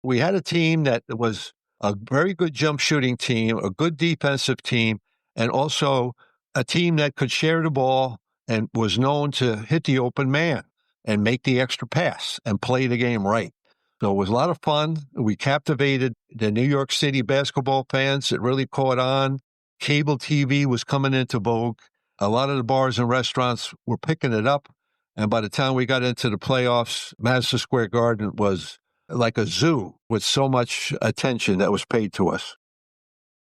We had a team that was a very good jump shooting team, a good defensive team, and also a team that could share the ball and was known to hit the open man and make the extra pass and play the game right. So it was a lot of fun. We captivated the New York City basketball fans. It really caught on. Cable TV was coming into vogue. A lot of the bars and restaurants were picking it up. And by the time we got into the playoffs, Madison Square Garden was like a zoo with so much attention that was paid to us.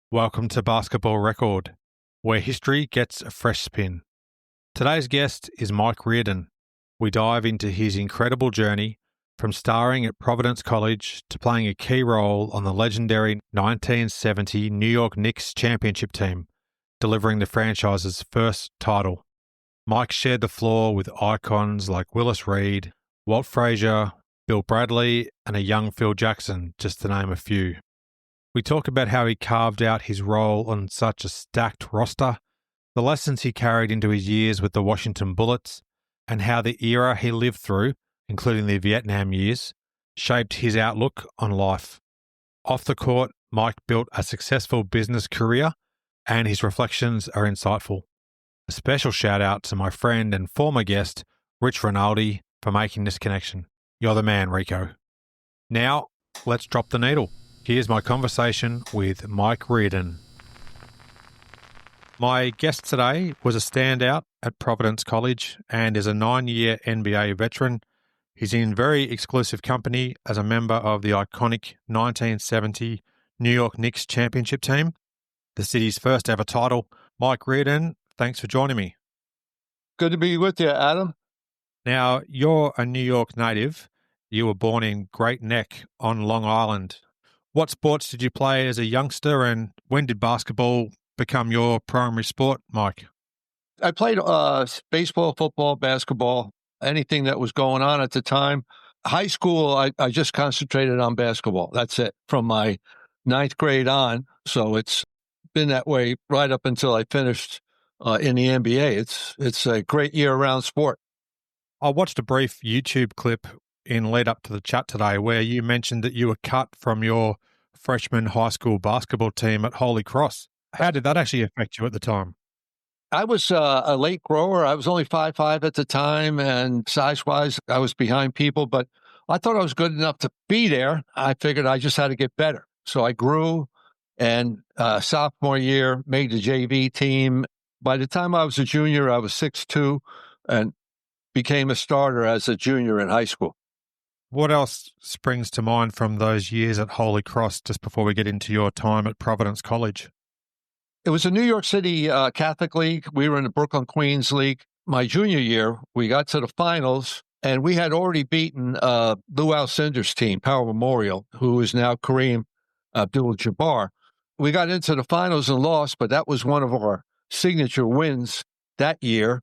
Welcome to Basketball Record, where history gets a fresh spin. Today's guest is Mike Riordan. We dive into his incredible journey from starring at Providence College to playing a key role on the legendary 1970 New York Knicks championship team, delivering the franchise's first title. Mike shared the floor with icons like Willis Reed, Walt Frazier, Bill Bradley, and a young Phil Jackson, just to name a few. We talk about how he carved out his role on such a stacked roster, the lessons he carried into his years with the Washington Bullets, and how the era he lived through, including the Vietnam years, shaped his outlook on life. Off the court, Mike built a successful business career, and his reflections are insightful. A special shout out to my friend and former guest, Rich Rinaldi, for making this connection. You're the man, Rico. Now, let's drop the needle. Here's my conversation with Mike Riordan. My guest today was a standout at Providence College and is a 9-year NBA veteran. He's in very exclusive company as a member of the iconic 1970 New York Knicks championship team, the city's first ever title. Mike Riordan, thanks for joining me. Good to be with you, Adam. Now, you're a New York native. You were born in Great Neck on Long Island. What sports did you play as a youngster, and when did basketball become your primary sport, Mike? I played baseball, football, basketball, anything that was going on at the time. High school, I just concentrated on basketball. That's it, from my 9th grade on. So it's been that way right up until I finished in the NBA. It's a great year-round sport. I watched a brief YouTube clip in lead up to the chat today where you mentioned that you were cut from your freshman high school basketball team at Holy Cross. How did that actually affect you at the time? I was a late grower. I was only 5'5" at the time, and size-wise, I was behind people, but I thought I was good enough to be there. I figured I just had to get better. So I grew, and sophomore year, made the JV team. By the time I was a junior, I was 6'2", and became a starter as a junior in high school. What else springs to mind from those years at Holy Cross just before we get into your time at Providence College? It was a New York City Catholic League. We were in the Brooklyn Queens League. My junior year, we got to the finals, and we had already beaten Lou Alcindor's team, Power Memorial, who is now Kareem Abdul-Jabbar. We got into the finals and lost, but that was one of our signature wins that year.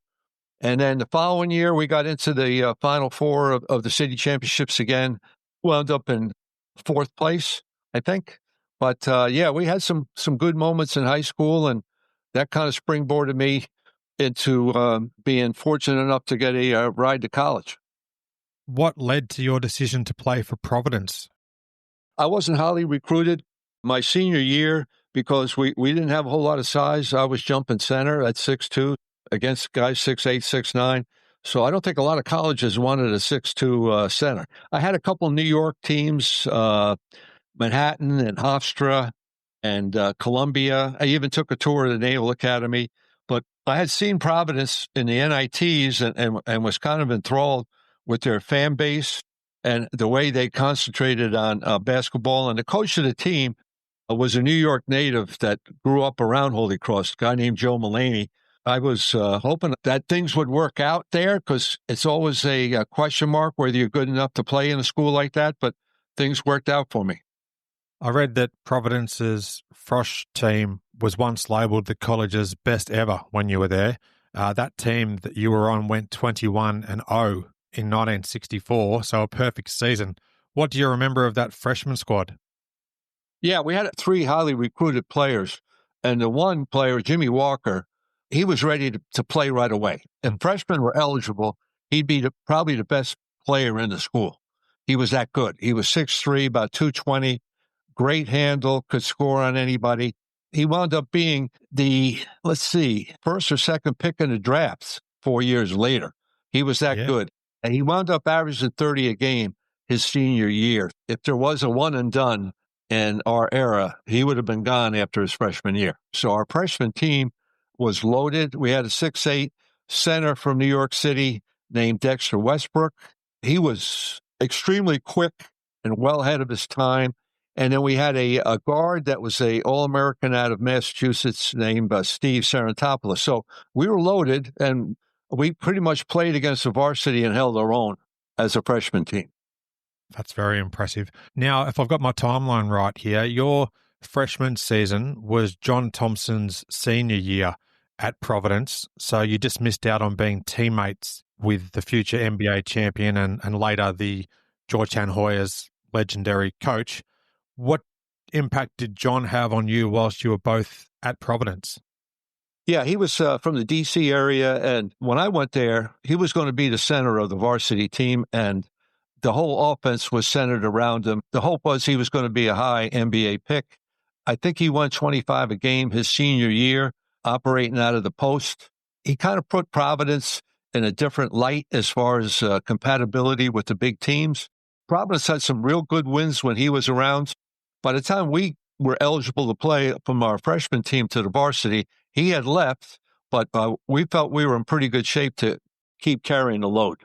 And then the following year, we got into the Final Four of the city championships again, wound up in 4th place, I think. But yeah, we had some good moments in high school, and that kind of springboarded me into being fortunate enough to get a ride to college. What led to your decision to play for Providence? I wasn't highly recruited my senior year because we didn't have a whole lot of size. I was jumping center at 6'2", against guys 6'8", 6'9". So I don't think a lot of colleges wanted a 6'2" center. I had a couple New York teams, Manhattan and Hofstra and Columbia. I even took a tour of the Naval Academy. But I had seen Providence in the NITs and was kind of enthralled with their fan base and the way they concentrated on basketball. And the coach of the team was a New York native that grew up around Holy Cross, a guy named Joe Mullaney. I was hoping that things would work out there because it's always a question mark whether you're good enough to play in a school like that, but things worked out for me. I read that Providence's Frosh team was once labelled the college's best ever when you were there. That team that you were on went 21-0 in 1964, so a perfect season. What do you remember of that freshman squad? Yeah, we had 3 highly recruited players, and the one player, Jimmy Walker, he was ready to play right away. If freshmen were eligible, he'd be probably the best player in the school. He was that good. He was 6'3", about 220, great handle, could score on anybody. He wound up being the, first or second pick in the drafts 4 years later. He was that Yeah. good. And he wound up averaging 30 a game his senior year. If there was a one and done in our era, he would have been gone after his freshman year. So our freshman team was loaded. We had a 6'8" center from New York City named Dexter Westbrook. He was extremely quick and well ahead of his time. And then we had a guard that was a All-American out of Massachusetts named Steve Sarantopoulos. So we were loaded, and we pretty much played against the varsity and held our own as a freshman team. That's very impressive. Now, if I've got my timeline right here, your freshman season was John Thompson's senior year at Providence. So you just missed out on being teammates with the future NBA champion and later the Georgetown Hoyas legendary coach. What impact did John have on you whilst you were both at Providence? Yeah, he was from the D.C. area, and when I went there, he was going to be the center of the varsity team, and the whole offense was centered around him. The hope was he was going to be a high NBA pick. I think he won 25 a game his senior year, operating out of the post. He kind of put Providence in a different light as far as compatibility with the big teams. Providence had some real good wins when he was around. By the time we were eligible to play from our freshman team to the varsity, he had left, but we felt we were in pretty good shape to keep carrying the load.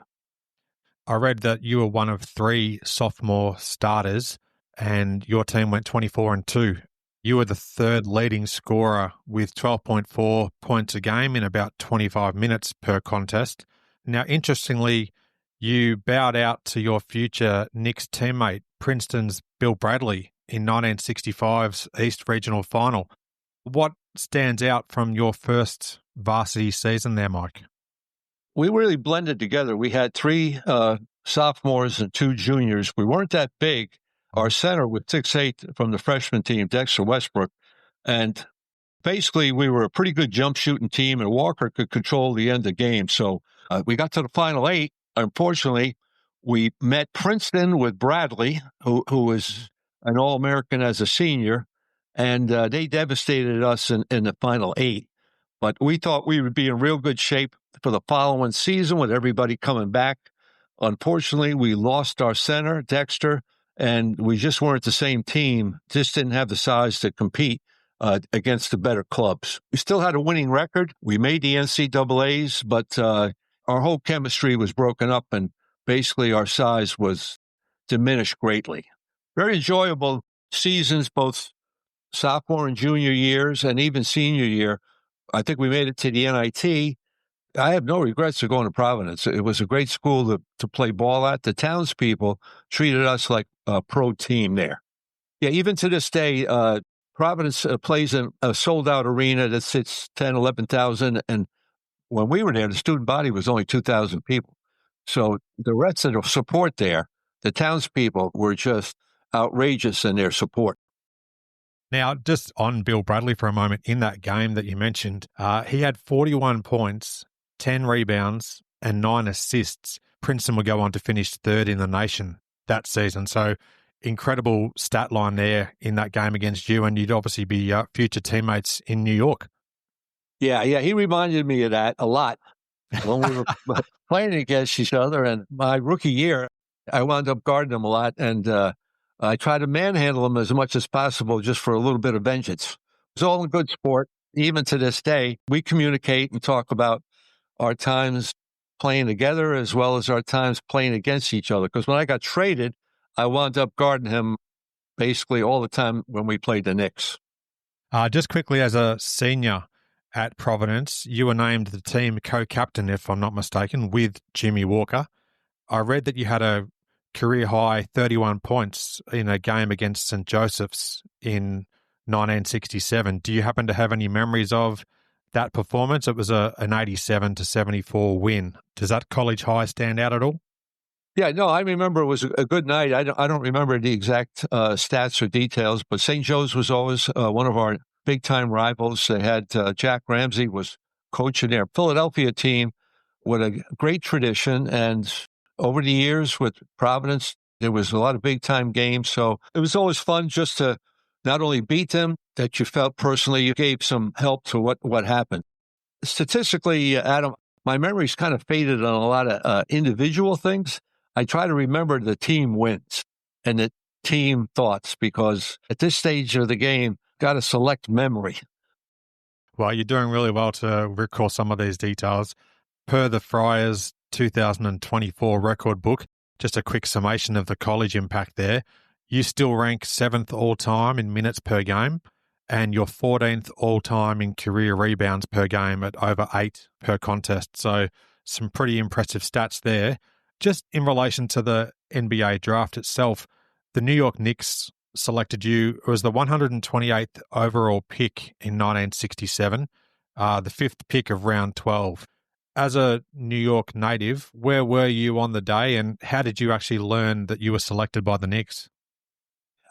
I read that you were one of 3 sophomore starters and your team went 24-2. You were the third leading scorer with 12.4 points a game in about 25 minutes per contest. Now, interestingly, you bowed out to your future Knicks teammate, Princeton's Bill Bradley, in 1965's East Regional Final. What stands out from your first varsity season there, Mike? We really blended together. We had 3 sophomores and 2 juniors. We weren't that big. Our center was 6'8" from the freshman team, Dexter Westbrook. And basically, we were a pretty good jump shooting team, and Walker could control the end of the game. So we got to the final 8. Unfortunately, we met Princeton with Bradley, who was an All-American as a senior, and they devastated us in the final 8. But we thought we would be in real good shape for the following season with everybody coming back. Unfortunately, we lost our center, Dexter, and we just weren't the same team, just didn't have the size to compete against the better clubs. We still had a winning record. We made the NCAAs, but our whole chemistry was broken up, and basically our size was diminished greatly. Very enjoyable seasons, both sophomore and junior years, and even senior year. I think we made it to the NIT. I have no regrets of going to Providence. It was a great school to play ball at. The townspeople treated us like a pro team there. Yeah, even to this day, Providence plays in a sold-out arena that sits 10, 11,000. And when we were there, the student body was only 2,000 people. So the rest of the support there, the townspeople were just outrageous in their support. Now, just on Bill Bradley for a moment, in that game that you mentioned, he had 41 points, 10 rebounds, and 9 assists. Princeton would go on to finish 3rd in the nation that season. So incredible stat line there in that game against you, and you'd obviously be future teammates in New York. Yeah, he reminded me of that a lot when we were playing against each other. And my rookie year, I wound up guarding him a lot, and I tried to manhandle him as much as possible just for a little bit of vengeance. It's all in good sport. Even to this day, we communicate and talk about our times playing together as well as our times playing against each other. Because when I got traded, I wound up guarding him basically all the time when we played the Knicks. Just quickly, as a senior at Providence, you were named the team co-captain, if I'm not mistaken, with Jimmy Walker. I read that you had a career-high 31 points in a game against St. Joseph's in 1967. Do you happen to have any memories of that performance? It was an 87-74 win. Does that college high stand out at all? Yeah, no, I remember it was a good night. I don't remember the exact stats or details, but St. Joe's was always one of our big-time rivals. They had Jack Ramsey was coaching their Philadelphia team with a great tradition, and over the years with Providence, There was a lot of big-time games, so it was always fun just to not only beat them, that you felt personally you gave some help to what happened. Statistically, Adam, my memory's kind of faded on a lot of individual things. I try to remember the team wins and the team thoughts, because at this stage of the game, got to select memory. Well, you're doing really well to recall some of these details. Per the Friars 2024 record book, just a quick summation of the college impact there. You still rank 7th all-time in minutes per game, and you're 14th all-time in career rebounds per game at over 8 per contest. So some pretty impressive stats there. Just in relation to the NBA draft itself, the New York Knicks selected you. It was the 128th overall pick in 1967, the 5th pick of round 12. As a New York native, where were you on the day, and how did you actually learn that you were selected by the Knicks?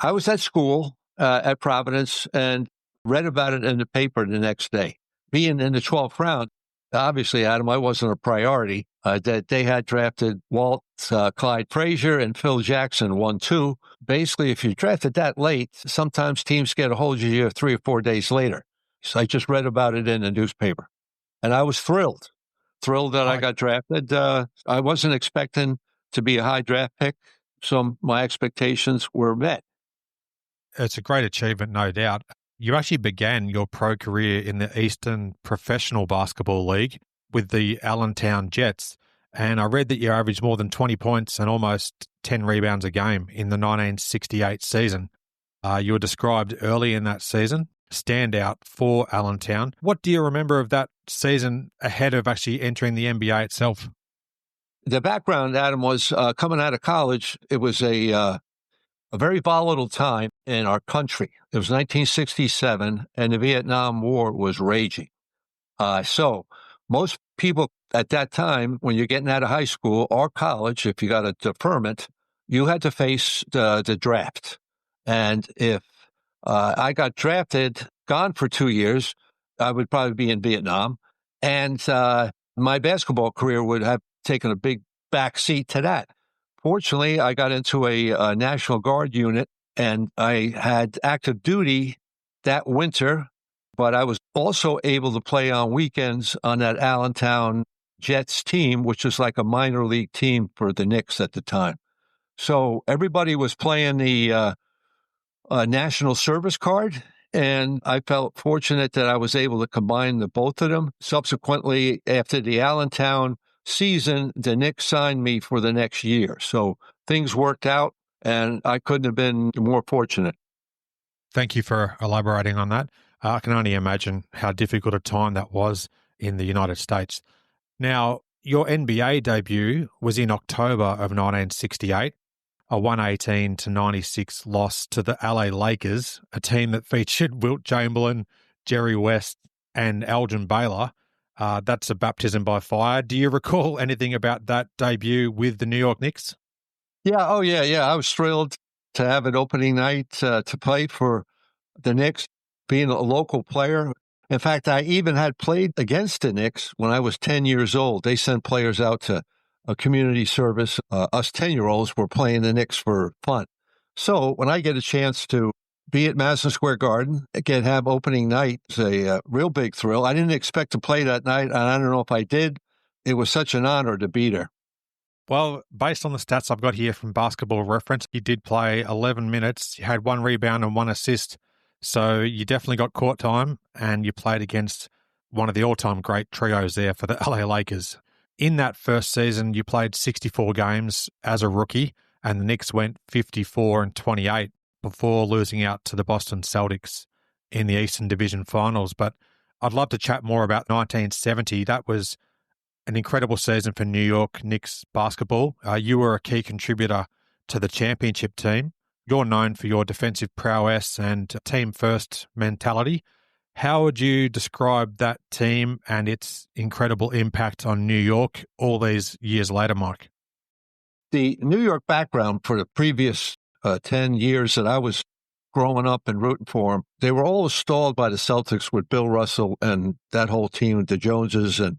I was at school at Providence and read about it in the paper the next day. Being in the 12th round, obviously, Adam, I wasn't a priority. That they had drafted Walt, Clyde Frazier, and Phil Jackson 1-2. Basically, if you drafted that late, sometimes teams get a hold of you 3 or 4 days later. So I just read about it in the newspaper, and I was thrilled that I got drafted. I wasn't expecting to be a high draft pick, so my expectations were met. It's a great achievement, no doubt. You actually began your pro career in the Eastern Professional Basketball League with the Allentown Jets, and I read that you averaged more than 20 points and almost 10 rebounds a game in the 1968 season. You were described early in that season, standout for Allentown. What do you remember of that season ahead of actually entering the NBA itself? The background, Adam, was coming out of college. It was a very volatile time in our country. It was 1967, and the Vietnam War was raging. So most people at that time, when you're getting out of high school or college, if you got a deferment, you had to face the draft. And if I got drafted, gone for 2 years, I would probably be in Vietnam. And my basketball career would have taken a big back seat to that. Fortunately, I got into a National Guard unit, and I had active duty that winter, but I was also able to play on weekends on that Allentown Jets team, which was like a minor league team for the Knicks at the time. So everybody was playing the National Service card, and I felt fortunate that I was able to combine the both of them. Subsequently, after the Allentown season, the Knicks signed me for the next year. So things worked out, and I couldn't have been more fortunate. Thank you for elaborating on that. I can only imagine how difficult a time that was in the United States. Now, your NBA debut was in October of 1968, a 118-96 loss to the LA Lakers, a team that featured Wilt Chamberlain, Jerry West, and Elgin Baylor. That's a baptism by fire. Do you recall anything about that debut with the New York Knicks? Yeah. Oh, yeah. I was thrilled to have an opening night to play for the Knicks, being a local player. In fact, I even had played against the Knicks when I was 10 years old. They sent players out to a community service. Us 10-year-olds were playing the Knicks for fun. So when I get a chance to be at Madison Square Garden, again, have opening night, it's a real big thrill. I didn't expect to play that night, and I don't know if I did. It was such an honor to be there. Well, based on the stats I've got here from Basketball Reference, you did play 11 minutes, you had 1 rebound and 1 assist, so you definitely got court time, and you played against one of the all-time great trios there for the LA Lakers. In that first season, you played 64 games as a rookie, and the Knicks went 54-28 before losing out to the Boston Celtics in the Eastern Division Finals. But I'd love to chat more about 1970. That was an incredible season for New York Knicks basketball. You were a key contributor to the championship team. You're known for your defensive prowess and team-first mentality. How would you describe that team and its incredible impact on New York all these years later, Mike? The New York background for the previous 10 years that I was growing up and rooting for them, they were all stalled by the Celtics with Bill Russell and that whole team, the Joneses, and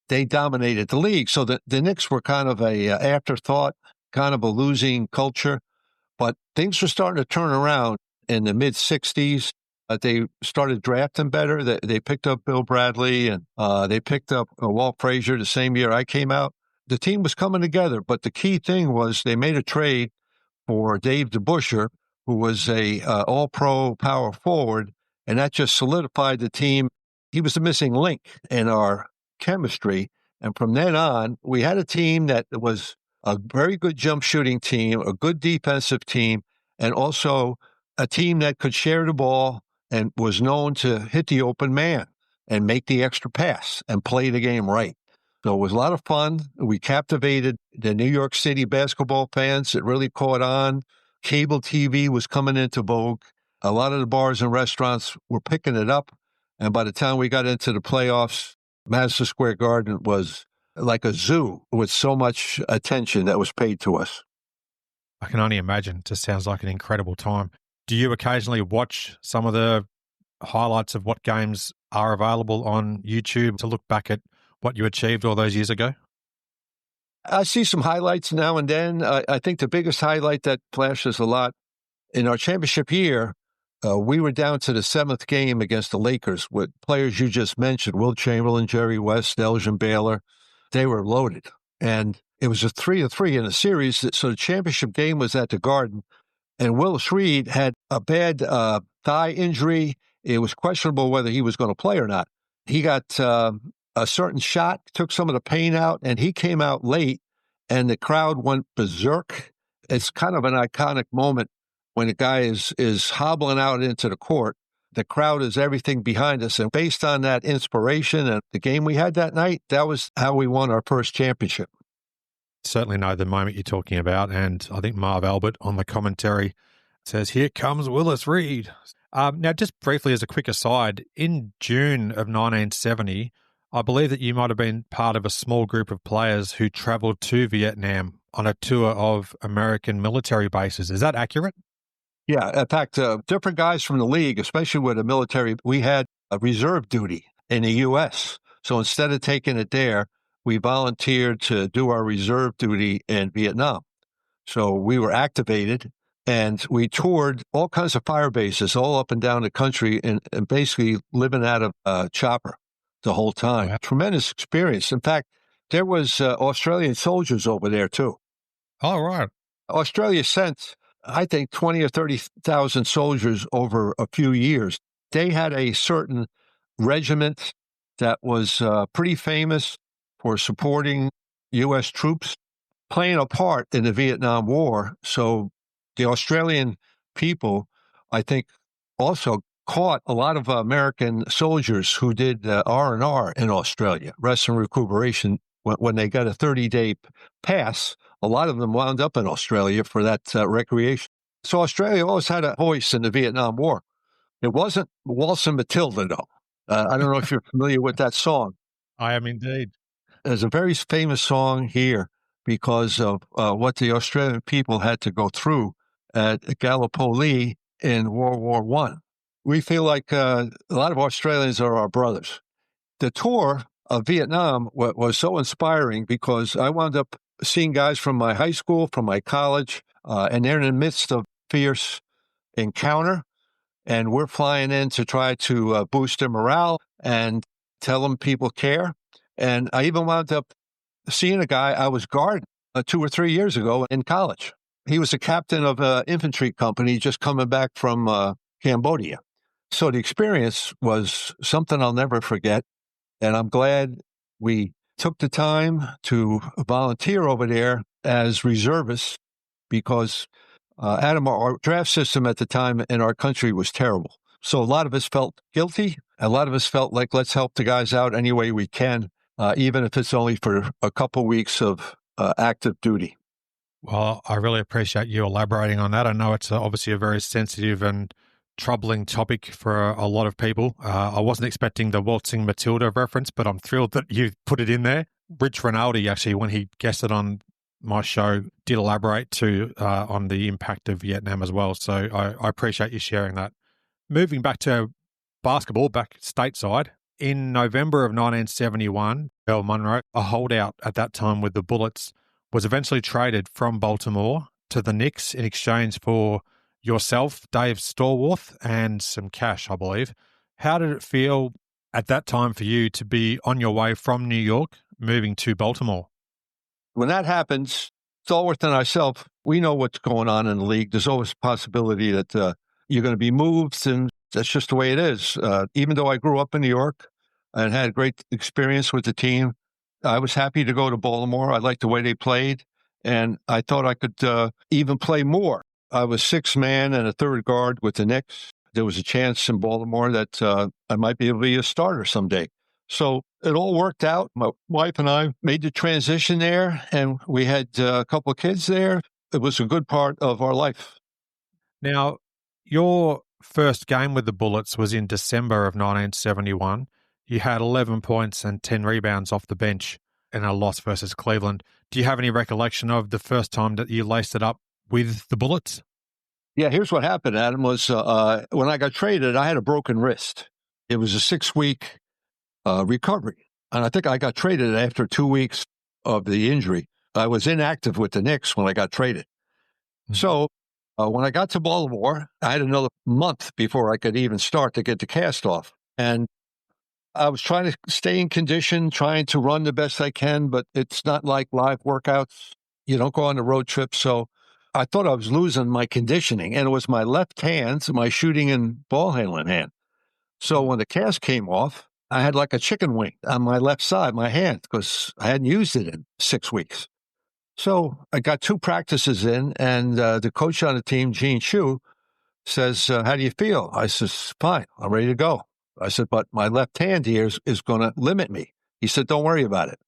they dominated the league. So the Knicks were kind of a afterthought. kind of a losing culture. But things were starting to turn around in the mid-'60s. They started drafting better. They picked up Bill Bradley, and they picked up Walt Frazier the same year I came out. The team was coming together, but the key thing was they made a trade for Dave DeBusschere, who was a all-pro power forward, and that just solidified the team. He was the missing link in our chemistry. And from then on, we had a team that was a very good jump shooting team, a good defensive team, and also a team that could share the ball and was known to hit the open man and make the extra pass and play the game right. So it was a lot of fun. We captivated the New York City basketball fans. It really caught on. Cable TV was coming into vogue. A lot of the bars and restaurants were picking it up. And by the time we got into the playoffs, Madison Square Garden was like a zoo with so much attention that was paid to us. I can only imagine. It just sounds like an incredible time. Do you occasionally watch some of the highlights of what games are available on YouTube to look back at what you achieved all those years ago? I see some highlights now and then. I think the biggest highlight that flashes a lot in our championship year, we were down to the 7th game against the Lakers with players you just mentioned, Will Chamberlain, Jerry West, Elgin Baylor. They were loaded. And it was a 3-3 in a series. So the championship game was at the Garden. And Willis Reed had a bad thigh injury. It was questionable whether he was going to play or not. He got a certain shot, took some of the pain out, and he came out late, and the crowd went berserk. It's kind of an iconic moment when a guy is hobbling out into the court. The crowd is everything behind us. And based on that inspiration and the game we had that night, that was how we won our first championship. Certainly know the moment you're talking about, and I think Marv Albert on the commentary says, "Here comes Willis Reed." Now, just briefly as a quick aside, in June of 1970, I believe that you might have been part of a small group of players who travelled to Vietnam on a tour of American military bases. Is that accurate? Yeah, in fact, different guys from the league, especially with the military, we had a reserve duty in the U.S. So instead of taking it there, we volunteered to do our reserve duty in Vietnam. So we were activated, and we toured all kinds of fire bases all up and down the country and basically living out of a chopper the whole time. Wow. Tremendous experience. In fact, there was Australian soldiers over there too. All right. Australia sent, I think, 20 or 30,000 soldiers over a few years. They had a certain regiment that was pretty famous for supporting U.S. troops, playing a part in the Vietnam War. So the Australian people, I think, also caught a lot of American soldiers who did R&R in Australia, rest and recuperation. When they got a 30-day pass, a lot of them wound up in Australia for that recreation. So Australia always had a voice in the Vietnam War. It wasn't Waltzing Matilda, though. I don't know if you're familiar with that song. I am indeed. There's a very famous song here because of what the Australian people had to go through at Gallipoli in World War I. We feel like a lot of Australians are our brothers. The tour of Vietnam was so inspiring because I wound up seeing guys from my high school, from my college, and they're in the midst of fierce encounter, and we're flying in to try to boost their morale and tell them people care. And I even wound up seeing a guy I was guarding 2 or 3 years ago in college. He was a captain of an infantry company just coming back from Cambodia. So the experience was something I'll never forget. And I'm glad we took the time to volunteer over there as reservists because Adam, our draft system at the time in our country was terrible. So a lot of us felt guilty. A lot of us felt like, let's help the guys out any way we can, even if it's only for a couple weeks of active duty. Well, I really appreciate you elaborating on that. I know it's obviously a very sensitive and troubling topic for a lot of people. I wasn't expecting the Waltzing Matilda reference, but I'm thrilled that you put it in there. Rich Rinaldi, actually, when he guested on my show, did elaborate too on the impact of Vietnam as well. So I appreciate you sharing that. Moving back to basketball, back stateside, in November of 1971, Earl Munro, a holdout at that time with the Bullets, was eventually traded from Baltimore to the Knicks in exchange for yourself, Dave Stallworth, and some cash, I believe. How did it feel at that time for you to be on your way from New York, moving to Baltimore? When that happens, Stallworth and myself, we know what's going on in the league. There's always a possibility that you're going to be moved, and that's just the way it is. Even though I grew up in New York and had a great experience with the team, I was happy to go to Baltimore. I liked the way they played, and I thought I could even play more. I was sixth man and a third guard with the Knicks. There was a chance in Baltimore that I might be able to be a starter someday. So it all worked out. My wife and I made the transition there, and we had a couple of kids there. It was a good part of our life. Now, your first game with the Bullets was in December of 1971. You had 11 points and 10 rebounds off the bench in a loss versus Cleveland. Do you have any recollection of the first time that you laced it up with the Bullets? Yeah, here's what happened, Adam, was when I got traded, I had a broken wrist. It was a 6-week recovery. And I think I got traded after 2 weeks of the injury. I was inactive with the Knicks when I got traded. Mm-hmm. So when I got to Baltimore, I had another month before I could even start to get the cast off. And I was trying to stay in condition, trying to run the best I can, but it's not like live workouts. You don't go on the road trip. So I thought I was losing my conditioning, and it was my left hand, my shooting and ball handling hand. So when the cast came off, I had like a chicken wing on my left side, my hand, because I hadn't used it in 6 weeks. So I got 2 practices in, and the coach on the team, Gene Shue, says, how do you feel? I says, fine, I'm ready to go. I said, but my left hand here is going to limit me. He said, don't worry about it.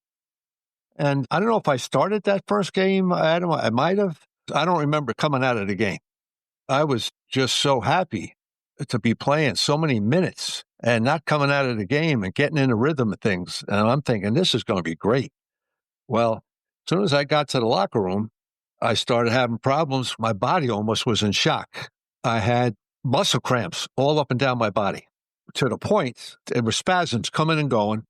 And I don't know if I started that first game, Adam. I might have. I don't remember coming out of the game. I was just so happy to be playing so many minutes and not coming out of the game and getting in the rhythm of things. And I'm thinking, this is going to be great. Well, as soon as I got to the locker room, I started having problems. My body almost was in shock. I had muscle cramps all up and down my body to the point there were spasms coming and going.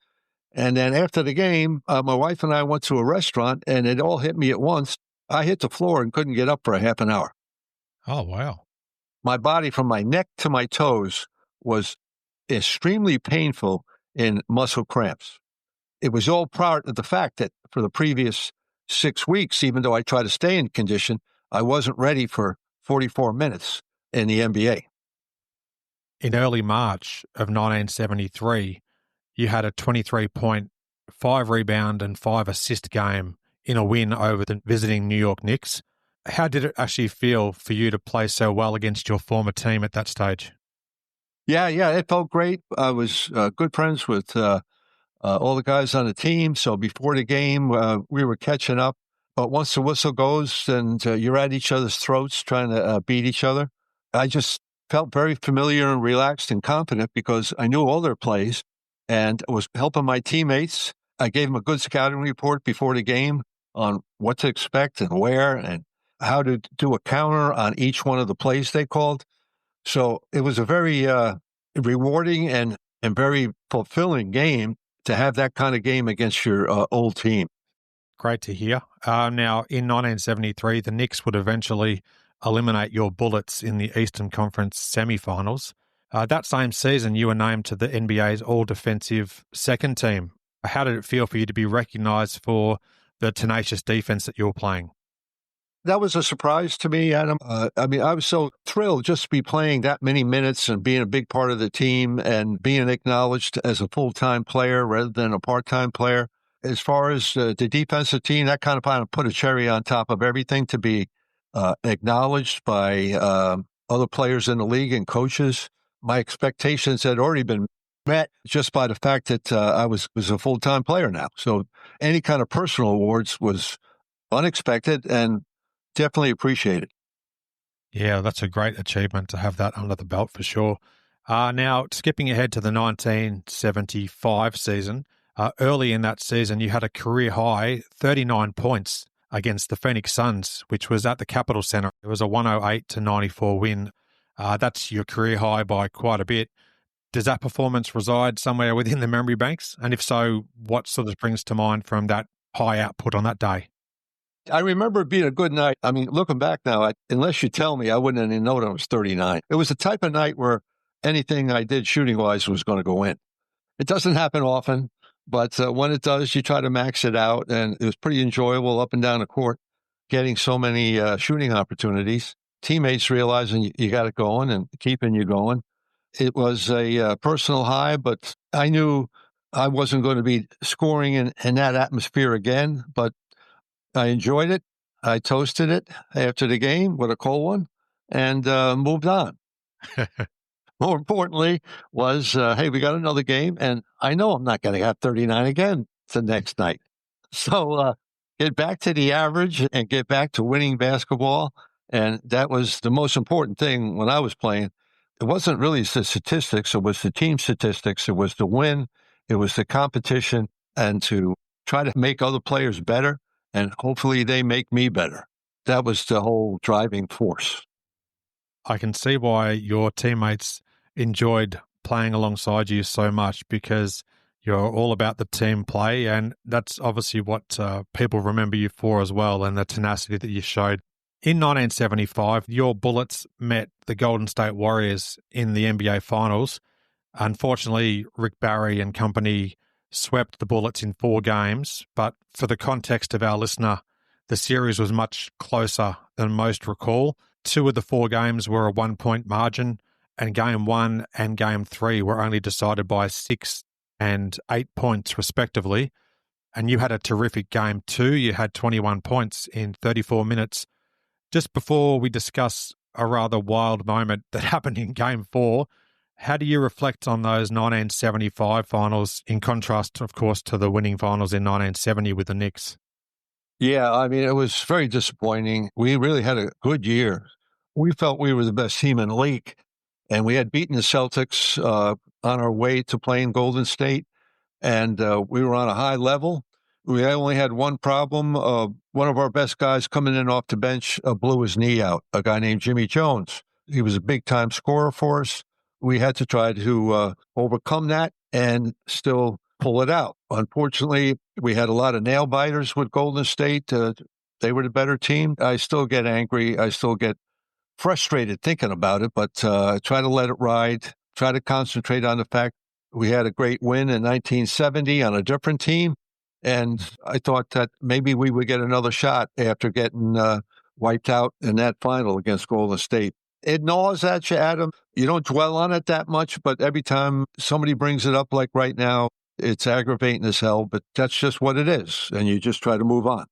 And then after the game, my wife and I went to a restaurant, and it all hit me at once. I hit the floor and couldn't get up for a half an hour. Oh, wow. My body from my neck to my toes was extremely painful in muscle cramps. It was all part of the fact that for the previous 6 weeks, even though I tried to stay in condition, I wasn't ready for 44 minutes in the NBA. In early March of 1973, you had a 23-point, 5-rebound and 5-assist game in a win over the visiting New York Knicks. How did it actually feel for you to play so well against your former team at that stage? Yeah, it felt great. I was good friends with all the guys on the team. So before the game, we were catching up. But once the whistle goes and you're at each other's throats trying to beat each other, I just felt very familiar and relaxed and confident because I knew all their plays and was helping my teammates. I gave them a good scouting report before the game on what to expect and where and how to do a counter on each one of the plays they called. So it was a very rewarding and very fulfilling game to have that kind of game against your old team. Great to hear. Now, in 1973, the Knicks would eventually eliminate your Bullets in the Eastern Conference semifinals. That same season, you were named to the NBA's all-defensive second team. How did it feel for you to be recognized for the tenacious defense that you were playing? That was a surprise to me, Adam. I was so thrilled just to be playing that many minutes and being a big part of the team and being acknowledged as a full-time player rather than a part-time player. As far as the defensive team, that kind of put a cherry on top of everything to be acknowledged by other players in the league and coaches. My expectations had already been met just by the fact that I was a full-time player now. So any kind of personal awards was unexpected and definitely appreciated. Yeah, that's a great achievement to have that under the belt for sure. Now, skipping ahead to the 1975 season, early in that season, you had a career high 39 points against the Phoenix Suns, which was at the Capitol Center. It was a 108-94 win. That's your career high by quite a bit. Does that performance reside somewhere within the memory banks? And if so, what sort of springs to mind from that high output on that day? I remember it being a good night. I mean, looking back now, unless you tell me, I wouldn't even know that I was 39. It was the type of night where anything I did shooting-wise was going to go in. It doesn't happen often, but when it does, you try to max it out, and it was pretty enjoyable up and down the court, getting so many shooting opportunities. Teammates realizing you got it going and keeping you going. It was a personal high, but I knew I wasn't going to be scoring in that atmosphere again, but I enjoyed it. I toasted it after the game with a cold one and moved on. More importantly was, hey, we got another game, and I know I'm not going to have 39 again the next night. So get back to the average and get back to winning basketball. And that was the most important thing when I was playing. It wasn't really the statistics. It was the team statistics. It was the win. It was the competition and to try to make other players better. And hopefully they make me better. That was the whole driving force. I can see why your teammates enjoyed playing alongside you so much, because you're all about the team play, and that's obviously what people remember you for as well, and the tenacity that you showed. In 1975, your Bullets met the Golden State Warriors in the NBA Finals. Unfortunately, Rick Barry and company swept the Bullets in 4 games, but for the context of our listener, the series was much closer than most recall. 2 of the 4 games were a 1-point margin, and Game 1 and Game 3 were only decided by 6 and 8 points, respectively. And you had a terrific Game 2. You had 21 points in 34 minutes. Just before we discuss a rather wild moment that happened in Game 4, how do you reflect on those 1975 finals in contrast, of course, to the winning finals in 1970 with the Knicks? Yeah, I mean, it was very disappointing. We really had a good year. We felt we were the best team in the league, and we had beaten the Celtics on our way to playing Golden State, and we were on a high level. We only had one problem. One of our best guys coming in off the bench blew his knee out, a guy named Jimmy Jones. He was a big-time scorer for us. We had to try to overcome that and still pull it out. Unfortunately, we had a lot of nail biters with Golden State. They were the better team. I still get angry. I still get frustrated thinking about it, but try to let it ride, try to concentrate on the fact we had a great win in 1970 on a different team. And I thought that maybe we would get another shot after getting wiped out in that final against Golden State. It gnaws at you, Adam. You don't dwell on it that much, but every time somebody brings it up, like right now, it's aggravating as hell, but that's just what it is. And you just try to move on.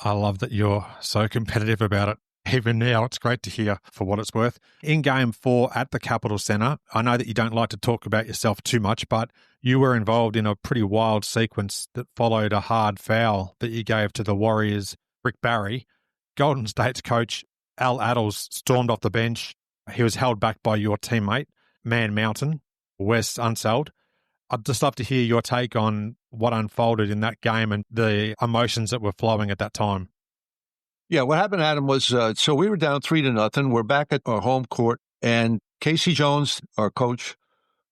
I love that you're so competitive about it. Even now, it's great to hear for what it's worth. In Game 4 at the Capitol Centre, I know that you don't like to talk about yourself too much, but you were involved in a pretty wild sequence that followed a hard foul that you gave to the Warriors' Rick Barry. Golden State's coach, Al Attles, stormed off the bench. He was held back by your teammate, Man Mountain, Wes Unseld. I'd just love to hear your take on what unfolded in that game and the emotions that were flowing at that time. Yeah, what happened, Adam, was so we were down 3-0. We're back at our home court, and Casey Jones, our coach,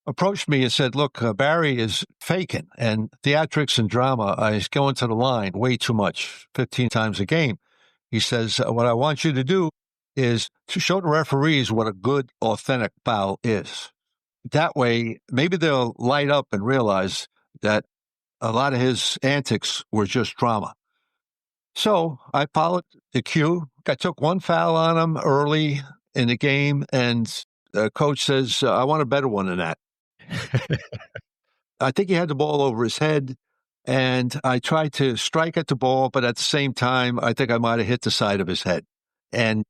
approached me and said, look, Barry is faking, and theatrics and drama is going to the line way too much, 15 times a game. He says, what I want you to do is to show the referees what a good, authentic foul is. That way, maybe they'll light up and realize that a lot of his antics were just drama. So I followed the cue. I took one foul on him early in the game, and the coach says, I want a better one than that. I think he had the ball over his head, and I tried to strike at the ball, but at the same time, I think I might have hit the side of his head. And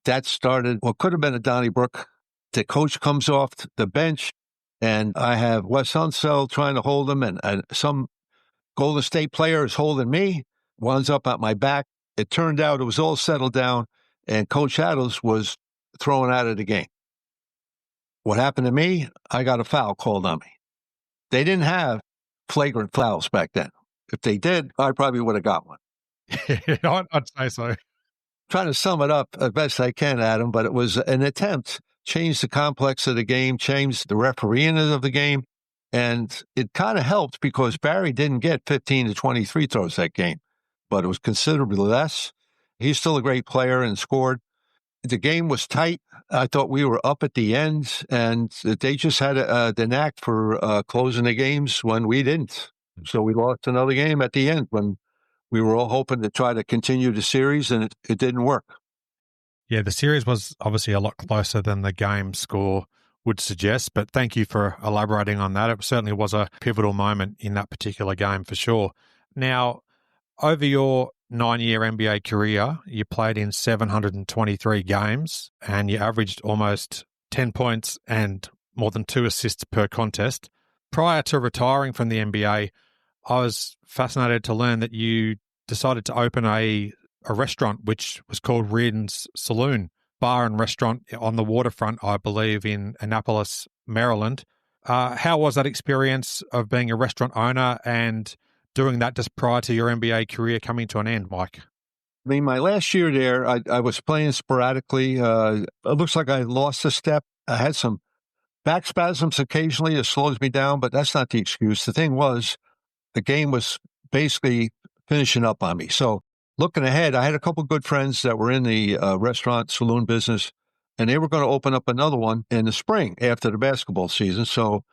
that started what could have been a Donnybrook. The coach comes off the bench, and I have Wes Unseld trying to hold him, and some Golden State player is holding me, winds up at my back. It turned out it was all settled down, and Coach Attles was thrown out of the game. What happened to me? I got a foul called on me. They didn't have flagrant fouls back then. If they did, I probably would have got one. I'd say so. Trying to sum it up as best I can, Adam, but it was an attempt, change the complex of the game, change the refereeing of the game, and it kind of helped because Barry didn't get 15 to 20 free throws that game. but it was considerably less. He's still a great player and scored. The game was tight. I thought we were up at the end, and they just had the knack for closing the games when we didn't. So we lost another game at the end when we were all hoping to try to continue the series, and it didn't work. Yeah, the series was obviously a lot closer than the game score would suggest, but thank you for elaborating on that. It certainly was a pivotal moment in that particular game for sure. Now, over your 9-year NBA career, you played in 723 games and you averaged almost 10 points and more than 2 assists per contest. Prior to retiring from the NBA, I was fascinated to learn that you decided to open a restaurant which was called Riordan's Saloon, bar and restaurant on the waterfront, I believe, in Annapolis, Maryland. How was that experience of being a restaurant owner and doing that just prior to your NBA career coming to an end, Mike? I mean, my last year there, I was playing sporadically. It looks like I lost a step. I had some back spasms occasionally. It slows me down, but that's not the excuse. The thing was, the game was basically finishing up on me. So looking ahead, I had a couple of good friends that were in the restaurant saloon business, and they were going to open up another one in the spring after the basketball season. So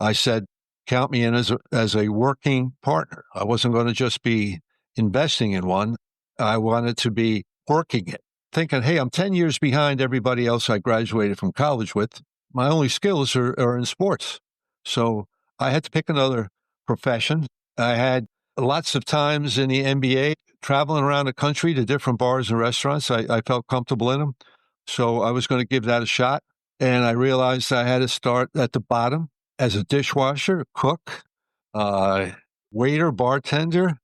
I said, count me in as a working partner. I wasn't going to just be investing in one. I wanted to be working it, thinking, hey, I'm 10 years behind everybody else I graduated from college with. My only skills are in sports. So I had to pick another profession. I had lots of times in the NBA traveling around the country to different bars and restaurants. I felt comfortable in them. So I was going to give that a shot. And I realized I had to start at the bottom as a dishwasher, cook, waiter, bartender,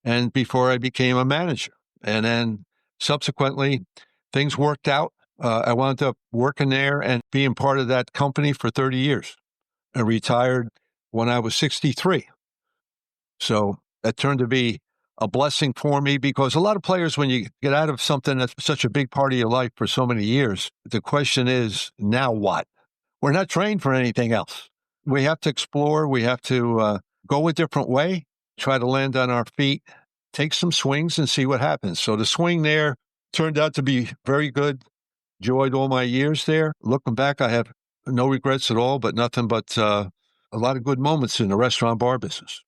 and before I became a manager. And then subsequently, things worked out. I wound up working there and being part of that company for 30 years. I retired when I was 63. So that turned to be a blessing for me because a lot of players, when you get out of something that's such a big part of your life for so many years, the question is, now what? We're not trained for anything else. We have to explore. We have to go a different way, try to land on our feet, take some swings and see what happens. So the swing there turned out to be very good. Enjoyed all my years there. Looking back, I have no regrets at all, but nothing but a lot of good moments in the restaurant bar business.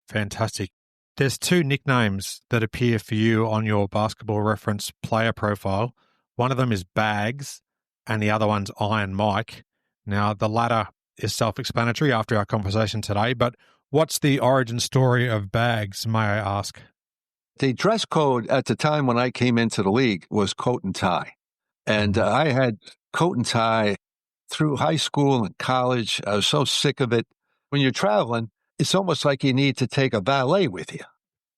Fantastic. There's 2 nicknames that appear for you on your Basketball Reference player profile. One of them is Bags and the other one's Iron Mike. Now, the latter is self-explanatory after our conversation today, but what's the origin story of Bags, may I ask? The dress code at the time when I came into the league was coat and tie. And I had coat and tie through high school and college. I was so sick of it. When you're traveling, it's almost like you need to take a valet with you.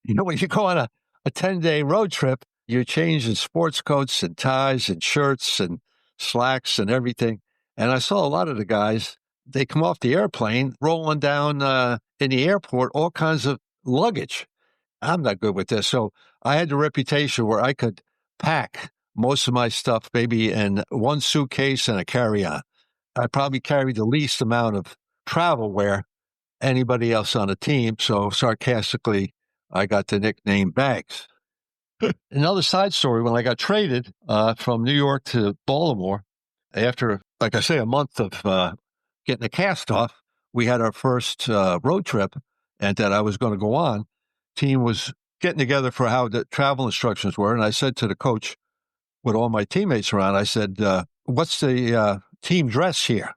You know, when you go on a 10-day road trip, you're changing sports coats and ties and shirts and slacks and everything. And I saw a lot of the guys, they come off the airplane, rolling down in the airport, all kinds of luggage. I'm not good with this. So I had the reputation where I could pack most of my stuff maybe in one suitcase and a carry-on. I probably carried the least amount of travel wear anybody else on the team. So sarcastically, I got the nickname Bags. Another side story, when I got traded from New York to Baltimore, after, like I say, a month of getting the cast off, we had our first road trip and that I was going to go on. Team was getting together for how the travel instructions were. And I said to the coach, with all my teammates around, I said, what's the team dress here?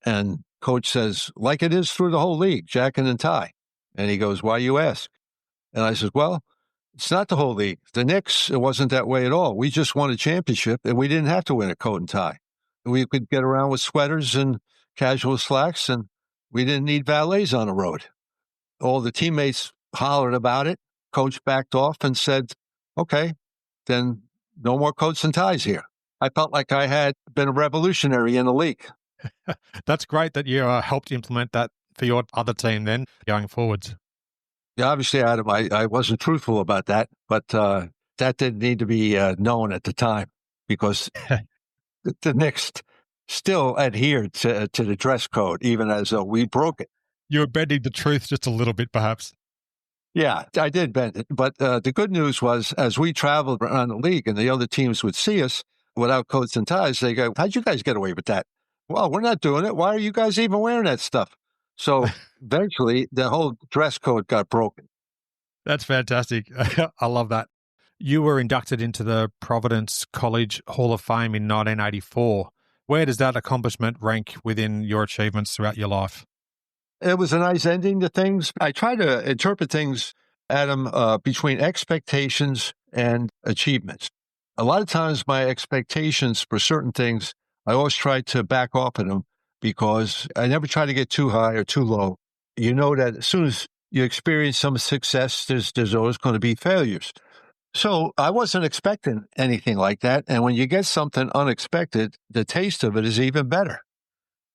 And coach says, like it is through the whole league, jacket and tie. And he goes, why you ask? And I said, well, it's not the whole league. The Knicks, it wasn't that way at all. We just won a championship and we didn't have to win a coat and tie. We could get around with sweaters and casual slacks and we didn't need valets on the road. All the teammates hollered about it. Coach backed off and said, okay, then no more coats and ties here. I felt like I had been a revolutionary in the league. That's great that you helped implement that for your other team then going forwards. Yeah, obviously, Adam, I wasn't truthful about that, but that didn't need to be known at the time because the Knicks still adhered to the dress code, even as we broke it. You were bending the truth just a little bit, perhaps. Yeah, I did bend it. But the good news was, as we traveled around the league and the other teams would see us without coats and ties, they go, "How'd you guys get away with that?" Well, we're not doing it. Why are you guys even wearing that stuff? So eventually, the whole dress code got broken. That's fantastic. I love that. You were inducted into the Providence College Hall of Fame in 1984. Where does that accomplishment rank within your achievements throughout your life? It was a nice ending to things. I try to interpret things, Adam, between expectations and achievements. A lot of times, my expectations for certain things, I always try to back off of them because I never try to get too high or too low. You know that as soon as you experience some success, there's always going to be failures. So I wasn't expecting anything like that. And when you get something unexpected, the taste of it is even better.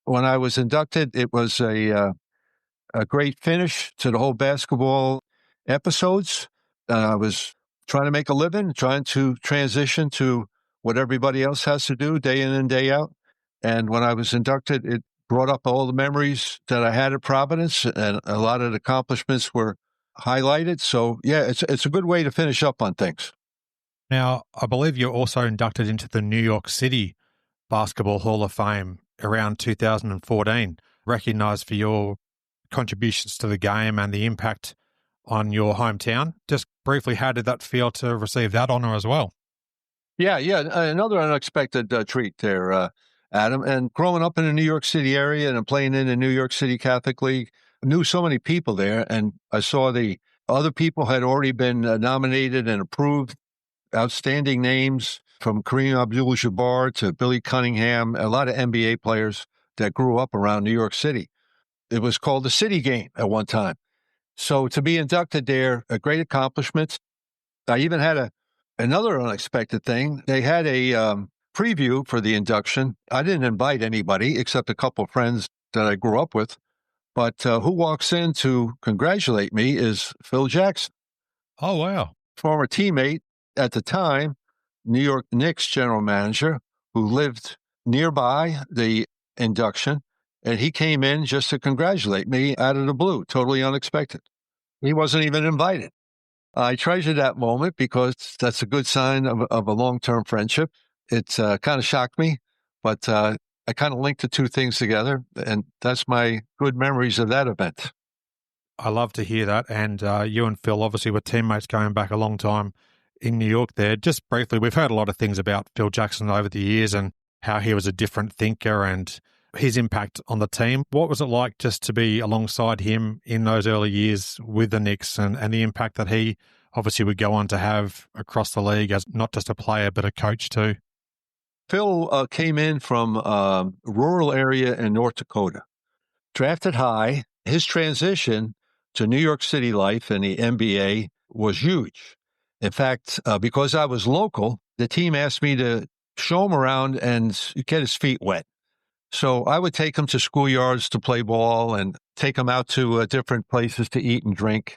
When I was inducted, it was a great finish to the whole basketball episodes. I was trying to make a living, trying to transition to what everybody else has to do day in and day out. And when I was inducted, it brought up all the memories that I had at Providence, and a lot of the accomplishments were highlighted. So, yeah, it's a good way to finish up on things. Now, I believe you're also inducted into the New York City Basketball Hall of Fame around 2014, recognized for your contributions to the game and the impact on your hometown. Just briefly, how did that feel to receive that honor as well? Yeah. Another unexpected treat there, Adam. And growing up in the New York City area and playing in the New York City Catholic League, I knew so many people there. And I saw the other people had already been nominated and approved, outstanding names from Kareem Abdul-Jabbar to Billy Cunningham, a lot of NBA players that grew up around New York City. It was called the City Game at one time. So to be inducted there, a great accomplishment. I even had another unexpected thing. They had a preview for the induction. I didn't invite anybody except a couple of friends that I grew up with. But who walks in to congratulate me is Phil Jackson, Oh, wow. former teammate at the time, New York Knicks general manager, who lived nearby the induction. And he came in just to congratulate me out of the blue, totally unexpected. He wasn't even invited. I treasure that moment because that's a good sign of a long-term friendship. It kind of shocked me, but I kind of linked the two things together, and that's my good memories of that event. I love to hear that. And you and Phil obviously were teammates going back a long time in New York there. Just briefly, we've heard a lot of things about Phil Jackson over the years and how he was a different thinker and his impact on the team. What was it like just to be alongside him in those early years with the Knicks and the impact that he obviously would go on to have across the league as not just a player, but a coach too? Phil came in from a rural area in North Dakota, drafted high. His transition to New York City life and the NBA was huge. In fact, because I was local, the team asked me to show him around and get his feet wet. So I would take him to schoolyards to play ball and take him out to different places to eat and drink,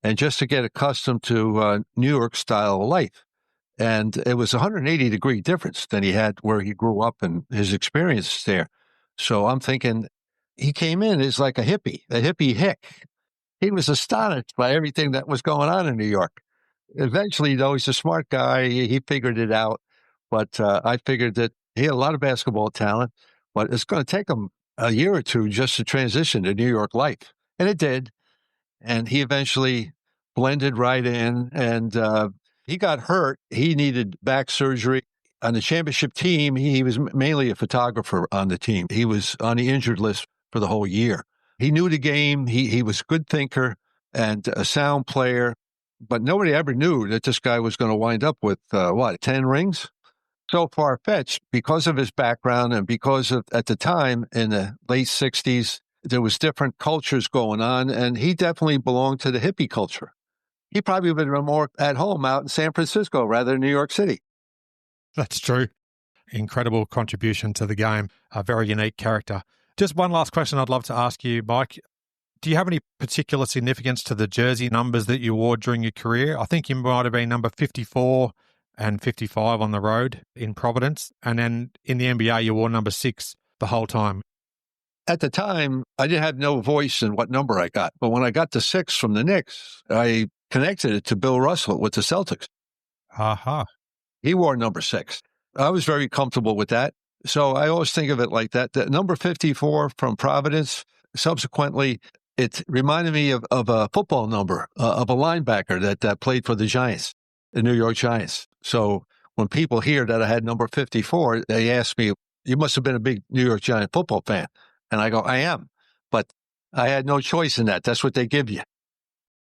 and just to get accustomed to New York style of life. And it was a 180-degree difference than he had where he grew up and his experiences there. So I'm thinking he came in as like a hippie hick. He was astonished by everything that was going on in New York. Eventually, though, he's a smart guy. He figured it out. But I figured that he had a lot of basketball talent, but it's going to take him a year or two just to transition to New York life. And it did. And he eventually blended right in, and he got hurt. He needed back surgery. On the championship team, he was mainly a photographer on the team. He was on the injured list for the whole year. He knew the game. He was a good thinker and a sound player, but nobody ever knew that this guy was going to wind up with, 10 rings? So far-fetched because of his background and because of, at the time, in the late 60s, there was different cultures going on, and he definitely belonged to the hippie culture. He probably would have been more at home out in San Francisco rather than New York City. That's true. Incredible contribution to the game. A very unique character. Just one last question I'd love to ask you, Mike. Do you have any particular significance to the jersey numbers that you wore during your career? I think you might have been number 54 and 55 on the road in Providence. And then in the NBA, you wore number 6 the whole time. At the time, I didn't have no voice in what number I got. But when I got the 6 from the Knicks, I connected it to Bill Russell with the Celtics. Aha. He wore number 6. I was very comfortable with that. So I always think of it like that. The number 54 from Providence, subsequently, it reminded me of a football number, of a linebacker that played for the Giants, the New York Giants. So when people hear that I had number 54, they ask me, you must have been a big New York Giant football fan. And I go, I am. But I had no choice in that. That's what they give you.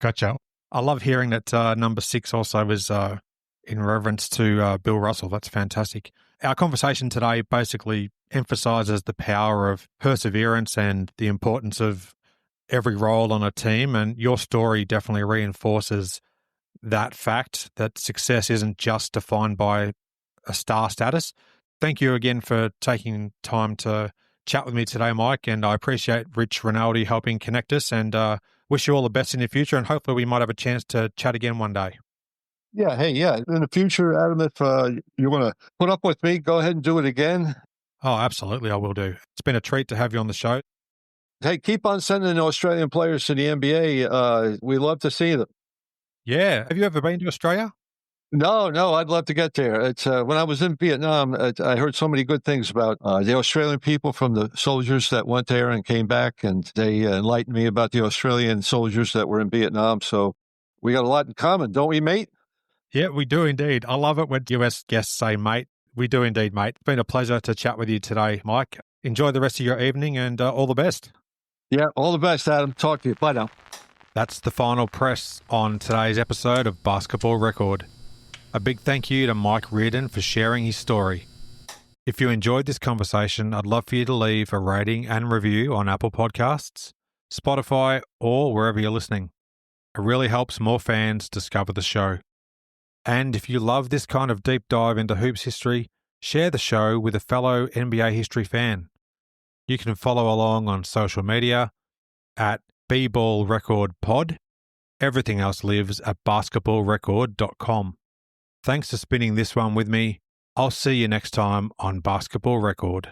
Gotcha. I love hearing that number 6 also was in reverence to Bill Russell. That's fantastic. Our conversation today basically emphasizes the power of perseverance and the importance of every role on a team. And your story definitely reinforces that fact that success isn't just defined by a star status. Thank you again for taking time to chat with me today, Mike, and I appreciate Rich Rinaldi helping connect us, and wish you all the best in the future, and hopefully we might have a chance to chat again one day. Yeah, hey, yeah. In the future, Adam, if you want to put up with me, go ahead and do it again. Oh, absolutely, I will do. It's been a treat to have you on the show. Hey, keep on sending Australian players to the NBA. We love to see them. Yeah. Have you ever been to Australia? No, I'd love to get there. It's when I was in Vietnam, I heard so many good things about the Australian people from the soldiers that went there and came back, and they enlightened me about the Australian soldiers that were in Vietnam. So we got a lot in common, don't we, mate? Yeah, we do indeed. I love it when US guests say, mate. We do indeed, mate. It's been a pleasure to chat with you today, Mike. Enjoy the rest of your evening, and all the best. Yeah, all the best, Adam. Talk to you. Bye now. That's the final press on today's episode of Basketball Record. A big thank you to Mike Riordan for sharing his story. If you enjoyed this conversation, I'd love for you to leave a rating and review on Apple Podcasts, Spotify, or wherever you're listening. It really helps more fans discover the show. And if you love this kind of deep dive into hoops history, share the show with a fellow NBA history fan. You can follow along on social media at bballrecordpod. Everything else lives at basketballrecord.com. Thanks for spinning this one with me. I'll see you next time on Basketball Record.